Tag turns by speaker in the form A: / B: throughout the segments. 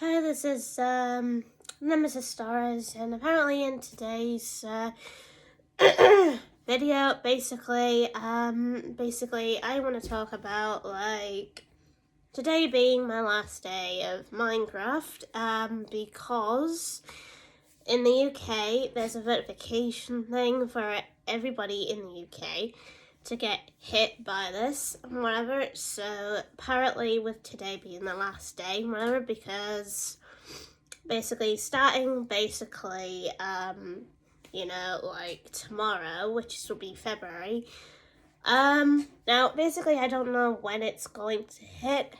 A: Hi, this is Nemesis Stars, and apparently in today's video, basically I want to talk about today being my last day of Minecraft, because in the UK there's a verification thing for everybody in the UK to get hit by this and whatever. So apparently with today being the last day and whatever, because basically starting tomorrow, which will be February. Now basically I don't know when it's going to hit.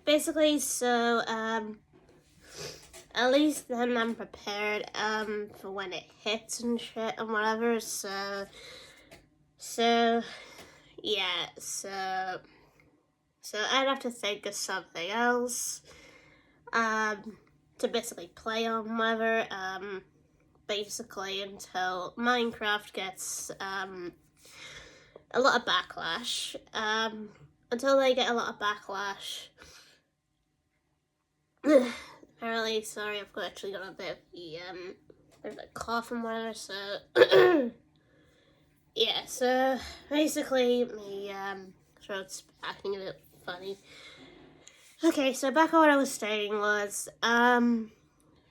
A: Basically, so at least then I'm prepared for when it hits and shit and whatever. So yeah, so I'd have to think of something else to basically play on whatever, basically until Minecraft gets a lot of backlash. Until they get a lot of backlash. Apparently, sorry, I've actually got a bit of a cough and whatever, so yeah, so basically my throat's acting a bit funny. Okay, so back on what I was saying was,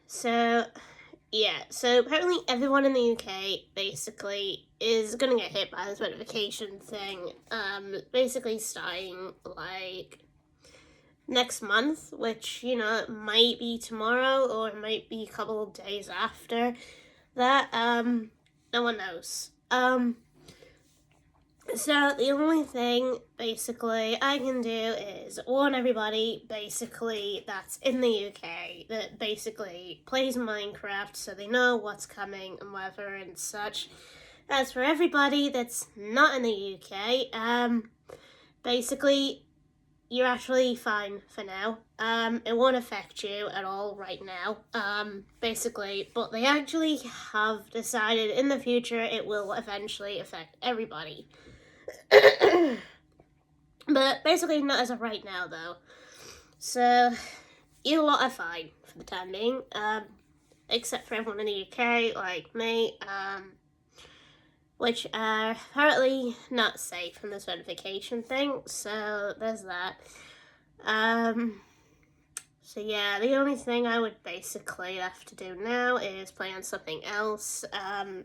A: so apparently everyone in the UK basically is gonna get hit by this notification thing, basically starting next month, which, it might be tomorrow or it might be a couple of days after that, no one knows. So the only thing basically I can do is warn everybody basically that's in the UK that basically plays Minecraft so they know what's coming and whatever and such. As for everybody that's not in the UK, basically you're actually fine for now. It won't affect you at all right now. Basically, but they actually have decided in the future it will eventually affect everybody. But basically not as of right now though. So you lot are fine for the time being. Except for everyone in the UK, like me, which are apparently not safe from this notification thing, so there's that. So yeah, the only thing I would basically have to do now is play on something else,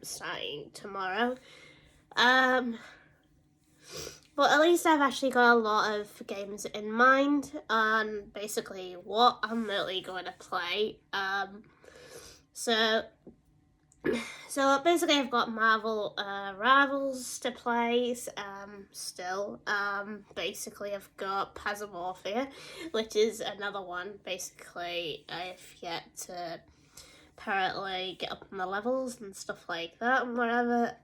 A: starting tomorrow. But at least I've actually got a lot of games in mind on basically what I'm really going to play. So basically I've got Marvel Rivals to play still. Basically I've got Phasmophobia, which is another one. Basically I've yet to apparently get up on the levels and stuff like that and whatever.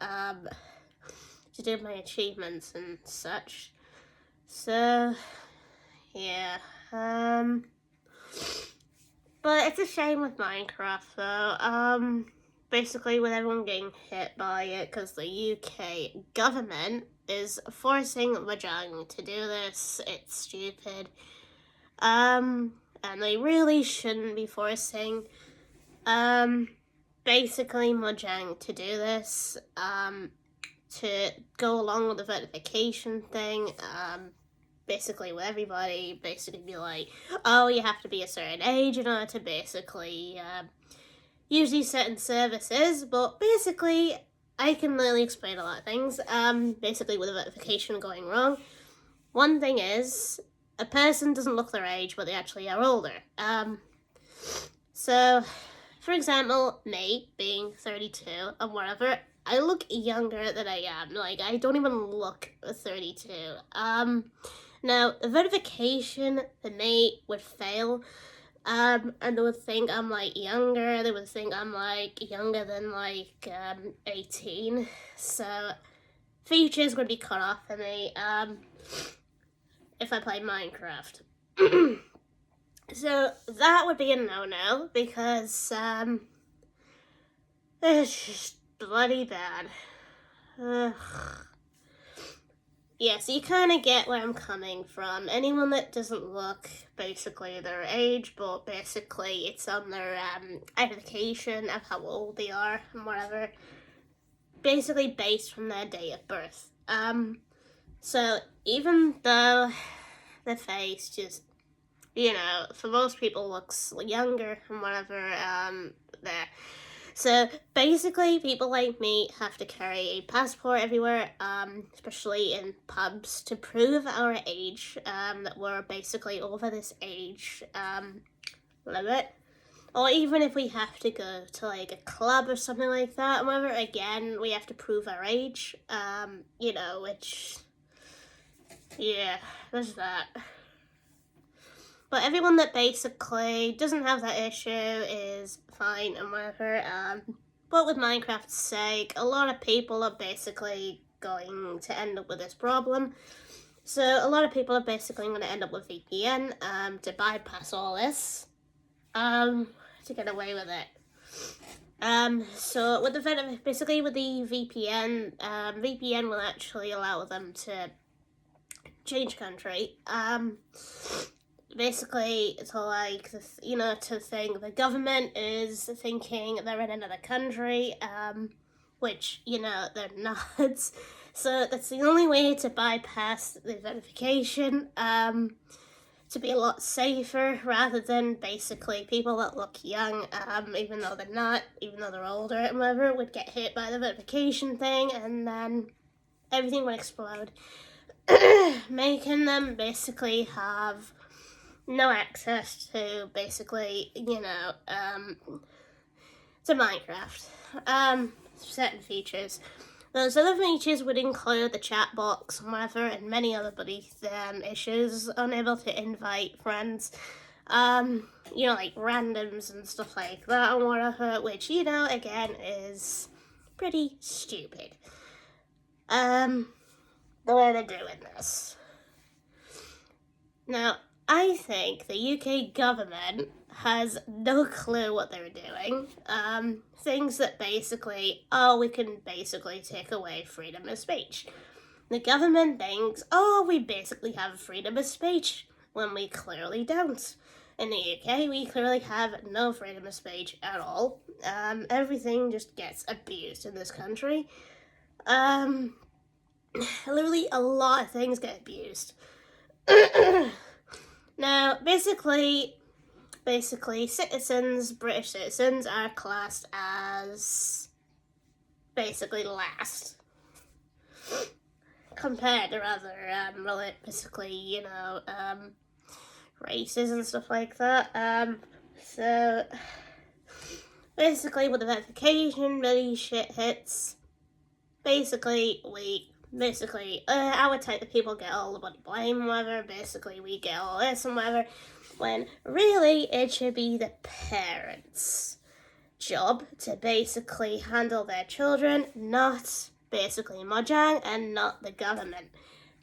A: To do my achievements and such. So yeah. But it's a shame with Minecraft though. Basically with everyone getting hit by it because the UK government is forcing Mojang to do this. It's stupid. And they really shouldn't be forcing basically Mojang to do this. To go along with the verification thing, basically with everybody, basically be like, oh, you have to be a certain age in order to basically use these certain services, but basically, I can literally explain a lot of things, basically with the verification going wrong. One thing is, a person doesn't look their age, but they actually are older. So, for example, me, being 32, and whatever, I look younger than I am. Like, I don't even look 32. Now, the verification for me would fail. And they would think I'm, younger. They would think I'm, younger than, 18. So, features would be cut off for me, if I play Minecraft. So, that would be a no-no, because, it's just bloody bad. Ugh. Yeah, so you kind of get where I'm coming from. Anyone that doesn't look basically their age, but basically it's on their identification of how old they are and whatever, basically based from their date of birth. So even though the face just, for most people looks younger and whatever, there. So basically, people like me have to carry a passport everywhere, especially in pubs, to prove our age, that we're basically over this age limit. Or even if we have to go to like a club or something like that, however, again, we have to prove our age, which, yeah, there's that. But everyone that basically doesn't have that issue is fine and whatever. But with Minecraft's sake, a lot of people are basically going to end up with this problem. So a lot of people are basically going to end up with VPN to bypass all this, to get away with it. So with the VPN, VPN will actually allow them to change country. Basically, to think the government is thinking they're in another country, which, they're not. So that's the only way to bypass the verification, to be a lot safer, rather than basically people that look young, even though they're not, even though they're older and whatever, would get hit by the verification thing, and then everything would explode, making them basically have no access to basically, to Minecraft. Certain features. Those other features would include the chat box and whatever, and many other issues, unable to invite friends, like randoms and stuff like that and whatever, which, again, is pretty stupid. The way they're doing this. Now, I think the UK government has no clue what they're doing. Things that basically, we can basically take away freedom of speech. The government thinks, we basically have freedom of speech, when we clearly don't. In the UK, we clearly have no freedom of speech at all. Everything just gets abused in this country. Literally, a lot of things get abused. Now, basically, British citizens are classed as basically last, compared to other, races and stuff like that. So, basically, with the verification, really shit hits. Basically, our type of people get all the bloody blame, whatever. Basically, we get all this and whatever. When really, it should be the parents' job to basically handle their children, not basically Mojang, and not the government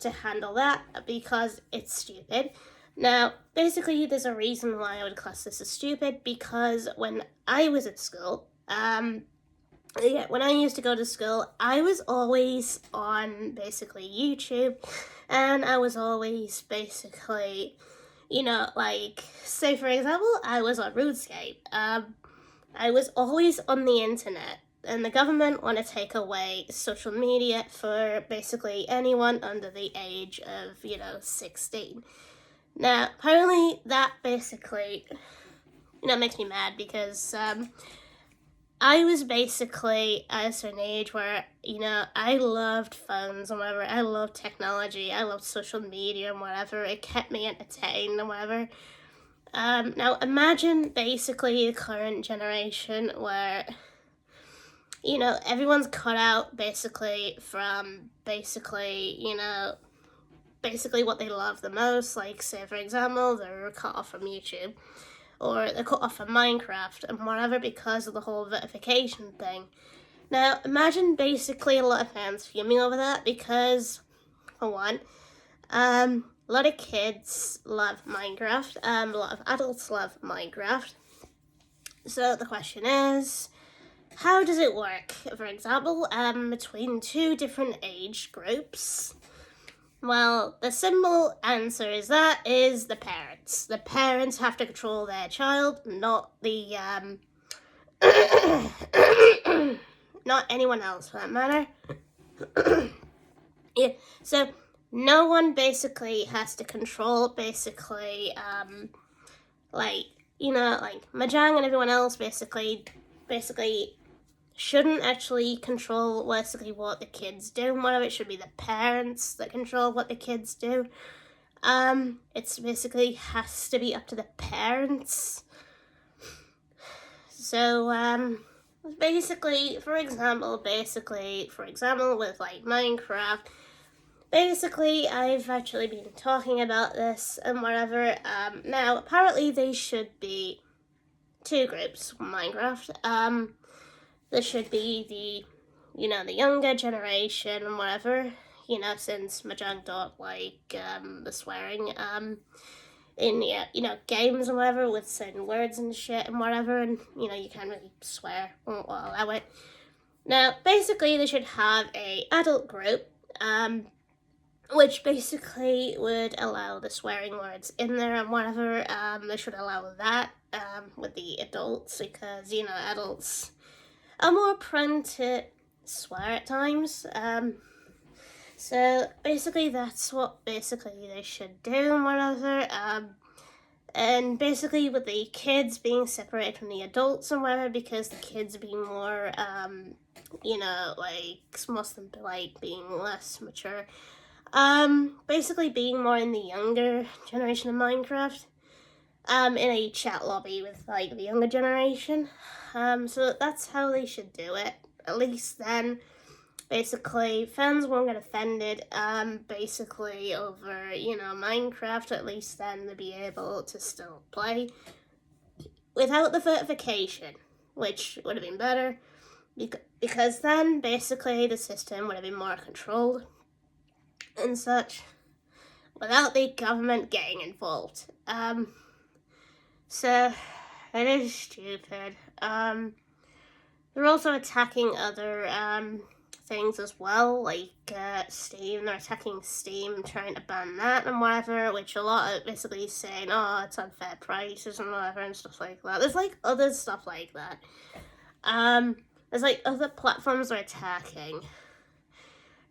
A: to handle that, because it's stupid. Now, basically, there's a reason why I would class this as stupid, because when I was at school, when I used to go to school, I was always on basically YouTube, and I was always basically, say for example, I was on RuneScape. I was always on the internet, and the government want to take away social media for basically anyone under the age of, 16. Now, apparently that basically, makes me mad, because, I was basically at a certain age where, I loved phones and whatever. I loved technology. I loved social media and whatever. It kept me entertained and whatever. Now, imagine basically the current generation where, everyone's cut out basically from basically what they love the most. Like, say, for example, they're cut off from YouTube, or they're cut off from Minecraft and whatever, because of the whole verification thing. Now, imagine basically a lot of fans fuming over that, because, for one, a lot of kids love Minecraft, a lot of adults love Minecraft. So the question is, how does it work? For example, between two different age groups, Well, the simple answer is the parents. The parents have to control their child, not the not anyone else for that matter. Yeah, so no one basically has to control basically like, you know, like Mahjong and everyone else basically shouldn't actually control basically what the kids do and whatever. It should be the parents that control what the kids do. It's basically has to be up to the parents. So basically, for example, with like Minecraft, basically I've actually been talking about this and whatever. Now apparently they should be two groups for Minecraft. There should be the younger generation and whatever, since Mahjong don't like the swearing in games and whatever with certain words and shit and whatever, and you can't really swear or allow it. Now basically they should have a adult group which basically would allow the swearing words in there and whatever. They should allow that with the adults, because adults are more prone to swear at times. So basically that's what basically they should do and whatever. And basically with the kids being separated from the adults and whatever, because the kids being more most of them like being less mature. Basically being more in the younger generation of Minecraft. In a chat lobby with like the younger generation. So that's how they should do it. At least then, basically, fans won't get offended. Basically over Minecraft. At least then they'll be able to still play without the verification, which would have been better, because then basically the system would have been more controlled and such, without the government getting involved. So it is stupid. They're also attacking other things as well, like Steam. They're attacking Steam, trying to ban that and whatever, which a lot of basically saying, oh, it's unfair prices and whatever and stuff like that. There's like other stuff like that. There's like other platforms are attacking,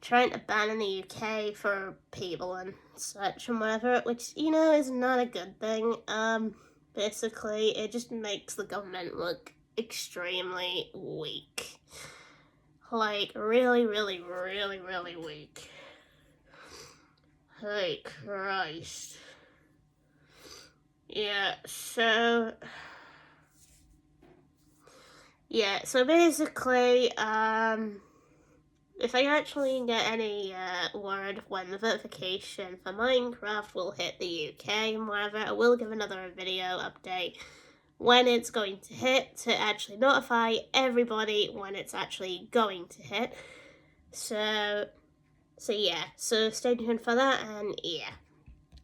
A: trying to ban in the UK for people and such and whatever, which is not a good thing. Basically, it just makes the government look extremely weak. Like, really, really, really, really weak. Holy Christ. So basically, if I actually get any word when the verification for Minecraft will hit the UK and whatever, I will give another video update when it's going to hit, to actually notify everybody when it's actually going to hit. So stay tuned for that, and yeah.